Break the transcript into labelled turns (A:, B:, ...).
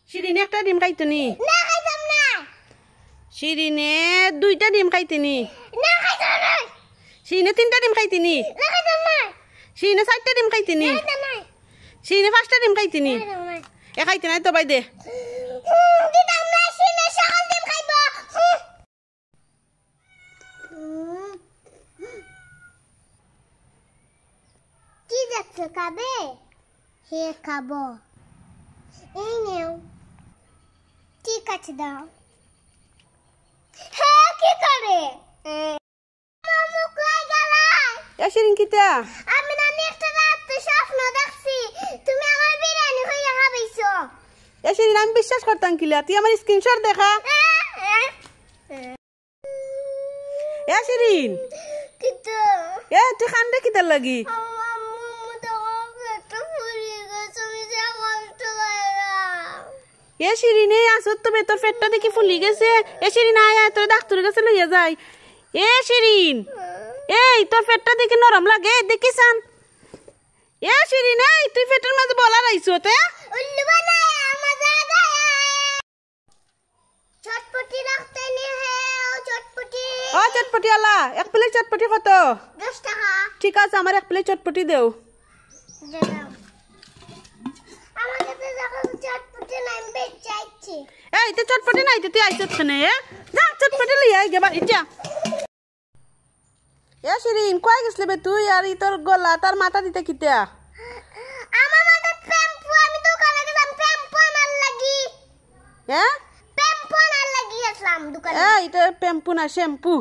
A: শিরিনে একটা ডিম খাইতনি
B: না খাইতাম না।
A: শিরিনে দুইটা ডিম খাইতনি
B: না খাইতাম না।
A: শিরিনে তিনটা ডিম খাইতনি
B: না খাইতাম না।
A: শিরিনে চারটা ডিম খাইতনি
B: না খাইতাম না।
A: শিরিনে পাঁচটা ডিম খাইতনি
B: না খাইতাম না।
A: এ খাইতে নাই তো বাই দে
B: দিতাম না, সিনে সকাল ডিম খাইব। কি যাচ্ছে খাবে? হে খাবো। এই নেও। ঠিক আছে দাও। হ্যাঁ কি করে? মামু কই গেলা?
A: এ শিরিন কিতা
B: আমি নানি একটা রাতে স্বপ্ন দেখছি তুমি আমার বিরিয়ানি কইরা খাবাইছো।
A: এ শিরিন আমি বিশ্বাস করতাম কিলা তুই আমার স্ক্রিনশট দেখা এ শিরিন
B: কিন্তু
A: এ তুই কান্দে কিতার লাগি
B: মামু তো পেট ফুলে গেছে আমি যা কষ্ট পাইলাম।
A: এ শিরিন এই আসত তো তোর পেটটা দেখি ফুলি গেছে এ শিরিন আয় আয় তোর ডাক্তারের কাছে লইয়া যাই এ শিরিন এই তোর পেটটা দেখি নরম লাগে দেখিসান এ শিরিন এই তুই পেটের মাঝে বলা রাইছো তে
B: উল্লু বানায়া মজা গায়া চটপটি রাখতে নি হে ও চটপটি
A: ও চটপটি আলা এক প্লেট চটপটি কত
B: 10 টাকা
A: ঠিক আছে আমার এক প্লেট চটপটি দেও
B: দে দাও। আমার কাছে যখন চটপটি নাই বেচাইছি।
A: এই তো চটপটি নাই তো তুই আইছত কেনে যা চটপটি লই আই গেবা ইটা এ শিরিন কই গেছলে বে তুই আর ই তোর গলা তার মাথা দিতে কিতা
B: আমার মাথায় প্যাম্পু আমি দোকানে গেলাম প্যাম্পু আনার লাগি।
A: হ্যাঁ
B: প্যাম্পু আনার লাগি আসলাম দোকানে।
A: এই এটা প্যাম্পু না শ্যাম্পু